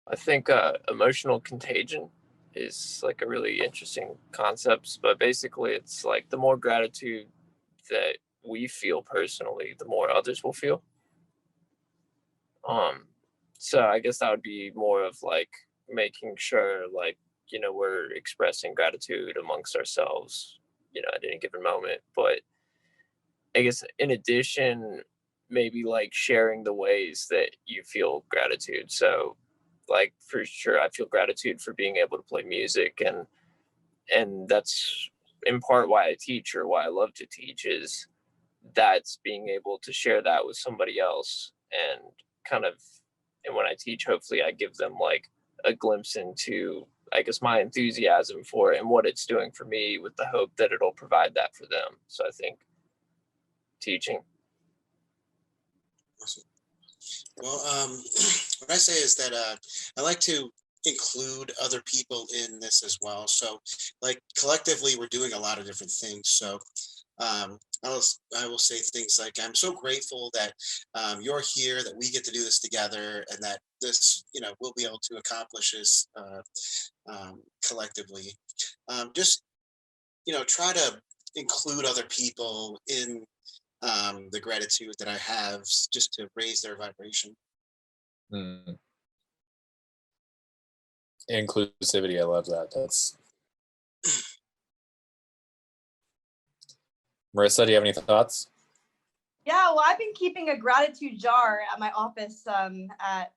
I think emotional contagion is like a really interesting concept, but basically it's like the more gratitude that we feel personally, the more others will feel. So I guess that would be more of like making sure, like, you know, we're expressing gratitude amongst ourselves, you know, at any given moment. But I guess in addition, maybe like sharing the ways that you feel gratitude. So like for sure, I feel gratitude for being able to play music, and that's in part why I teach, or why I love to teach, is that's being able to share that with somebody else. And kind of, and when I teach, hopefully I give them like a glimpse into, I guess, my enthusiasm for it and what it's doing for me, with the hope that it'll provide that for them. So I think teaching. Well, what I say is that I like to include other people in this as well. So, like collectively, we're doing a lot of different things. So, I will say things like, I'm so grateful that you're here, that we get to do this together, and that this, you know, we'll be able to accomplish this collectively. Just, you know, try to include other people in the gratitude that I have, just to raise their vibration. Mm. Inclusivity, I love that. That's Marissa, do you have any thoughts? Yeah, well, I've been keeping a gratitude jar at my office at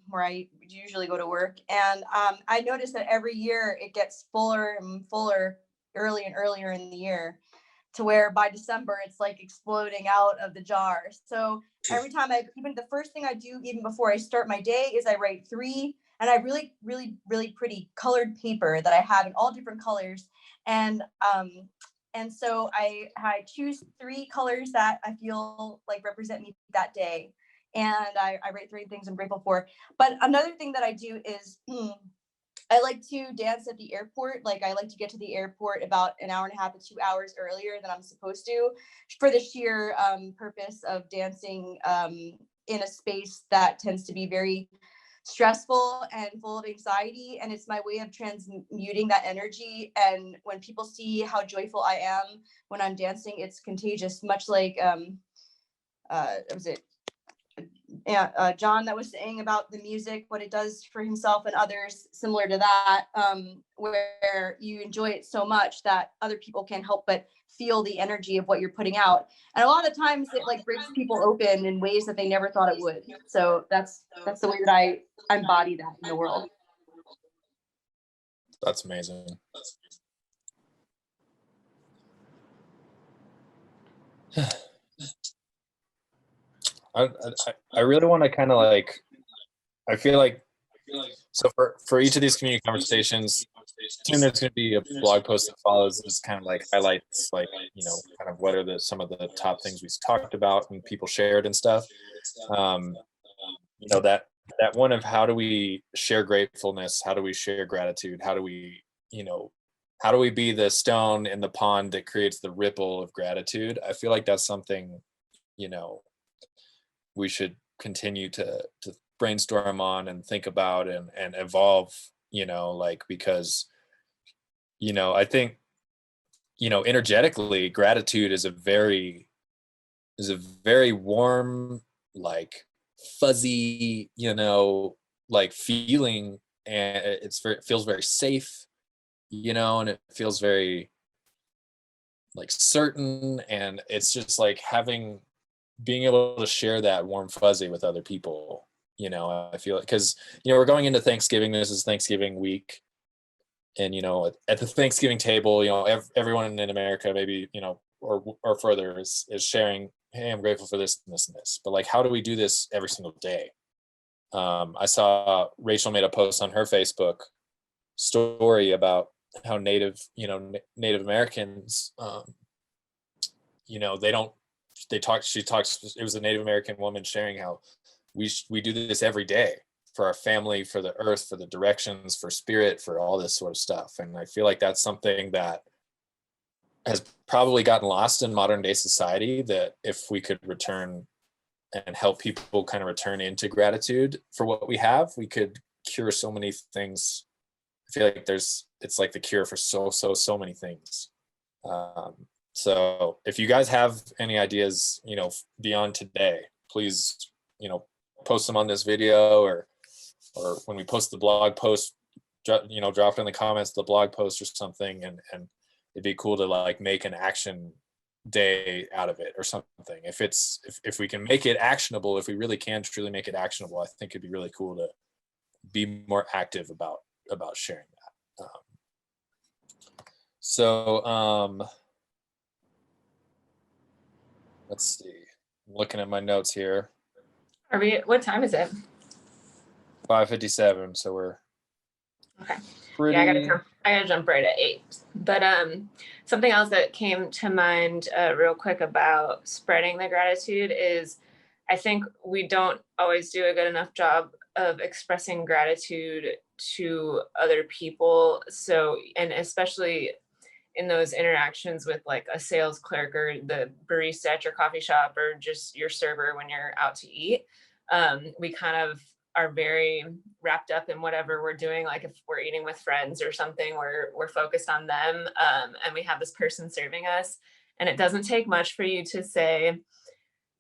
where I usually go to work. And I noticed that every year it gets fuller and fuller early and earlier in the year, to where by December it's like exploding out of the jar. So every time even the first thing I do, even before I start my day, is I write 3, and I have really pretty colored paper that I have in all different colors. And so I choose 3 colors that I feel like represent me that day. And I write 3 things I'm grateful for. But another thing that I do is I like to dance at the airport. Like, I like to get to the airport about an hour and a half to 2 hours earlier than I'm supposed to, for the sheer purpose of dancing in a space that tends to be very stressful and full of anxiety. And it's my way of transmuting that energy. And when people see how joyful I am when I'm dancing, it's contagious, much like was it John that was saying about the music, what it does for himself and others, similar to that, where you enjoy it so much that other people can't help but feel the energy of what you're putting out. And a lot of the times it like breaks people open in ways that they never thought it would. So that's the way that I embody that in the world. That's amazing. I really want to kind of like, I feel like, so for each of these community conversations, soon there's going to be a blog post that follows this kind of like highlights, like, you know, kind of what are some of the top things we've talked about and people shared and stuff. You know, that one of how do we share gratefulness? How do we share gratitude? How do we, you know, how do we be the stone in the pond that creates the ripple of gratitude? I feel like that's something, you know, we should continue to brainstorm on and think about and evolve, you know, like, because, you know, I think, you know, energetically, gratitude is a very warm, like fuzzy, like feeling, and it feels very safe, and it feels very like certain, and it's just like being able to share that warm fuzzy with other people. I feel like, because we're going into Thanksgiving. This is Thanksgiving week, and at the Thanksgiving table, everyone in America, maybe or further, is sharing, hey, I'm grateful for this and this and this. But like, how do we do this every single day? I saw Rachel made a post on her Facebook story about how Native Americans, she talks, it was a Native American woman sharing how we do this every day for our family, for the earth, for the directions, for spirit, for all this sort of stuff. And I feel like that's something that has probably gotten lost in modern day society, that if we could return and help people kind of return into gratitude for what we have, we could cure so many things. I feel like it's like the cure for so many things. So if you guys have any ideas, beyond today, please, post them on this video, or when we post the blog post, drop it in the comments of the blog post or something, and it'd be cool to like make an action day out of it or something. If we can make it actionable, if we really can truly make it actionable, I think it'd be really cool to be more active about sharing that. Let's see, I'm looking at my notes here. What time is it? 5:57, so we're okay. Pretty... Yeah, I gotta jump right at 8. But something else that came to mind real quick about spreading the gratitude is, I think we don't always do a good enough job of expressing gratitude to other people. So, and especially in those interactions with like a sales clerk or the barista at your coffee shop, or just your server when you're out to eat, we kind of are very wrapped up in whatever we're doing. Like if we're eating with friends or something, we're focused on them, and we have this person serving us, and it doesn't take much for you to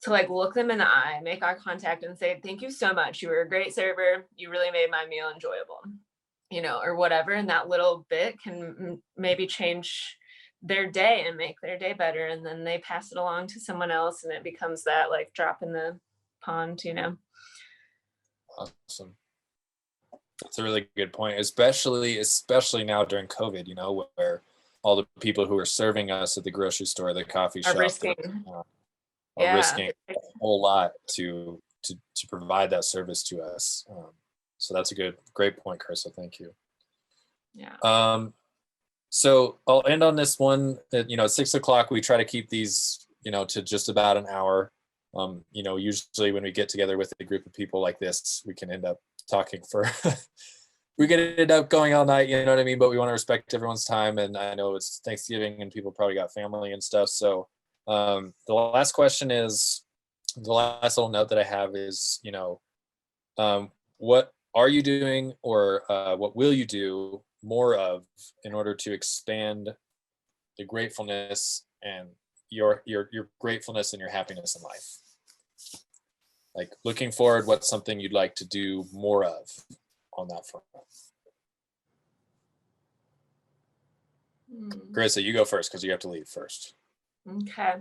like look them in the eye, make eye contact, and say, thank you so much, you were a great server, you really made my meal enjoyable, or whatever. And that little bit can maybe change their day and make their day better, and then they pass it along to someone else, and it becomes that like drop in the pond. Awesome. That's a really good point, especially now during COVID, where all the people who are serving us at the grocery store, the coffee shop, risking risking a whole lot to provide that service to us. So that's a great point, Carissa. Thank you. Yeah. So I'll end on this one. At 6:00, we try to keep these, to just about an hour. Usually when we get together with a group of people like this, we can end up talking we can end up going all night, you know what I mean? But we want to respect everyone's time. And I know it's Thanksgiving and people probably got family and stuff. So the last question is, the last little note that I have is, what are you doing, or what will you do more of in order to expand the gratefulness and your gratefulness and your happiness in life? Like looking forward, what's something you'd like to do more of on that front? Carissa, you go first because you have to leave first. Okay.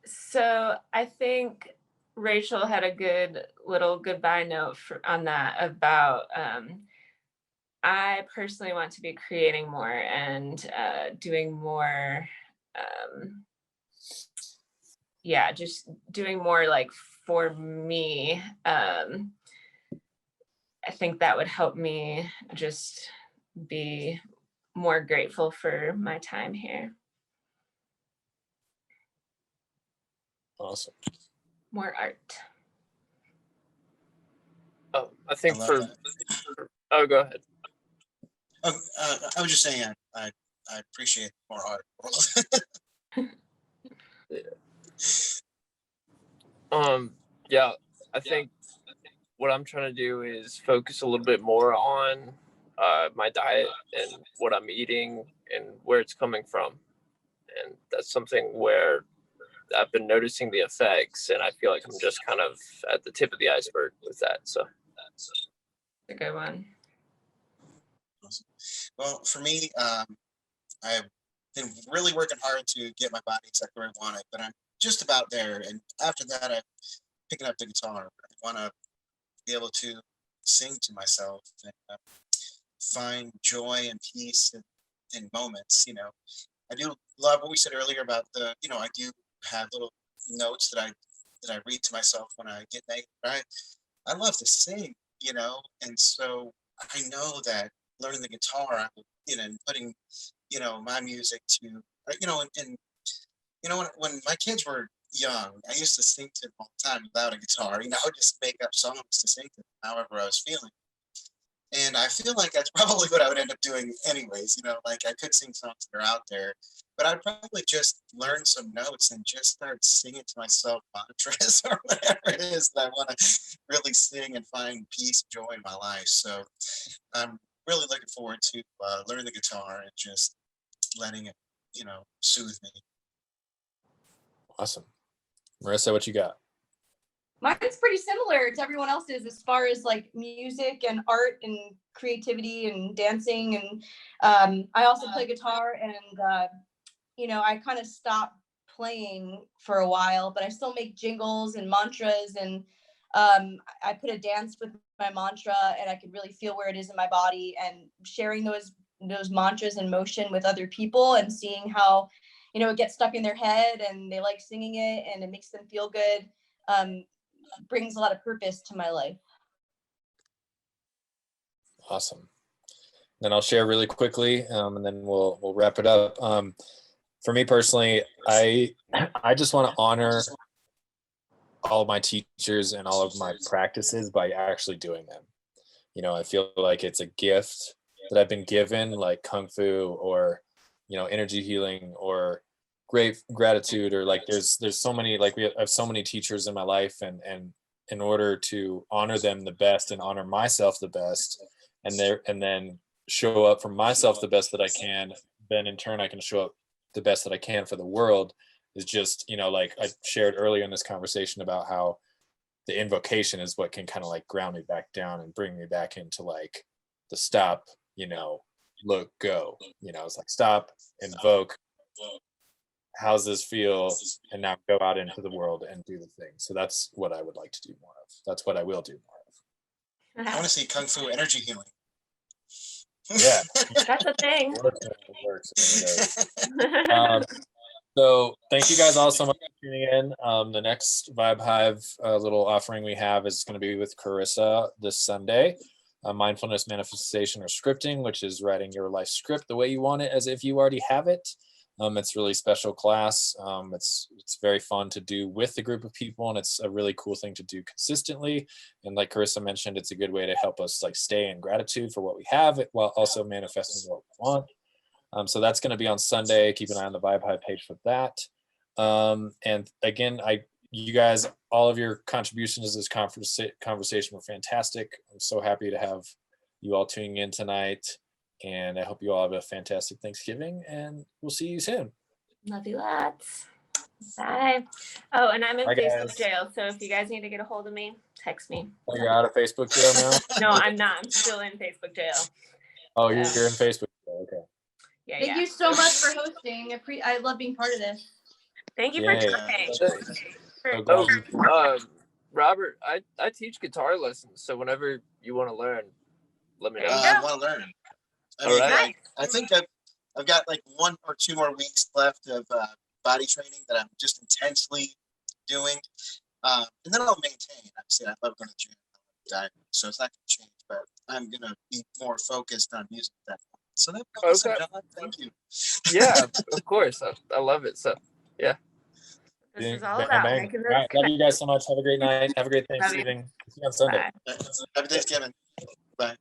So I think Rachel had a good little goodbye note on that about, I personally want to be creating more and doing more, just doing more like for me. I think that would help me just be more grateful for my time here. Awesome. More art. I think oh, go ahead. I was just saying, I appreciate more art. Yeah, I think what I'm trying to do is focus a little bit more on my diet and what I'm eating and where it's coming from. And that's something where I've been noticing the effects, and I feel like I'm just kind of at the tip of the iceberg with that. So That's a good one. Awesome. Well, for me, I've been really working hard to get my body exactly where I want it, but I'm just about there. And after that, I'm picking up the guitar. I want to be able to sing to myself and find joy and peace in moments. I do love what we said earlier about I do have little notes that I read to myself when I get negative. I love to sing, and so I know that learning the guitar, and putting, my music to, when my kids were young, I used to sing to them all the time without a guitar. I would just make up songs to sing to them, however I was feeling. And I feel like that's probably what I would end up doing anyways. Like I could sing songs that are out there, but I'd probably just learn some notes and just start singing to myself mantras or whatever it is that I want to really sing and find peace, joy in my life. So I'm really looking forward to learning the guitar and just letting it, soothe me. Awesome. Marissa, what you got? Mine's pretty similar to everyone else's as far as like music and art and creativity and dancing. And I also play guitar, and I kind of stopped playing for a while, but I still make jingles and mantras, and I put a dance with my mantra, and I could really feel where it is in my body, and sharing those mantras in motion with other people and seeing how, it gets stuck in their head and they like singing it and it makes them feel good. Brings a lot of purpose to my life. Awesome. Then I'll share really quickly, and then we'll wrap it up. For me personally, I just want to honor all of my teachers and all of my practices by actually doing them. I feel like it's a gift that I've been given, like Kung Fu or, energy healing or gratitude, or like there's so many, like I have so many teachers in my life, and in order to honor them the best and honor myself the best, and then show up for myself the best that I can, then in turn I can show up the best that I can for the world, is just, like I shared earlier in this conversation about how the invocation is what can kind of like ground me back down and bring me back into like the stop, look, go, it's like stop, invoke, how's this feel, and now go out into the world and do the thing. So that's what I would like to do more of. That's what I will do more of. I want to see Kung Fu energy healing. Yeah. That's a thing. It works. So thank you guys all so much for tuning in. The next Vibe Hive little offering we have is going to be with Carissa this Sunday. Mindfulness Manifestation or Scripting, which is writing your life script the way you want it as if you already have it. It's a really special class. It's very fun to do with a group of people, and it's a really cool thing to do consistently. And like Carissa mentioned, it's a good way to help us like stay in gratitude for what we have while also manifesting what we want. So that's going to be on Sunday. Keep an eye on the Vibe Hive page for that. And again, you guys, all of your contributions to this conversation were fantastic. I'm so happy to have you all tuning in tonight. And I hope you all have a fantastic Thanksgiving, and we'll see you soon. Love you lots. Bye. Oh, and I'm in Bye, Facebook guys. jail, so if you guys need to get a hold of me, text me. Oh, you're out of Facebook jail now? No, I'm not. I'm still in Facebook jail. Oh, you're in Facebook jail. Okay. Yeah. Thank you so much for hosting. I love being part of this. Thank you for coming. So glad you- Robert, I teach guitar lessons, so whenever you want to learn, let me know. I want to learn. All right. I think I've got like 1 or 2 more weeks left of body training that I'm just intensely doing, and then I'll maintain. Obviously, I love going to gym, diet, so it's not going to change. But I'm going to be more focused on music at that point. So that's awesome, John. Thank you. Yeah, of course. I love it. So yeah. This is all about making All right, love you guys so much. Have a great night. Have a great Thanksgiving. See you on Sunday. Bye. Happy Thanksgiving. Bye.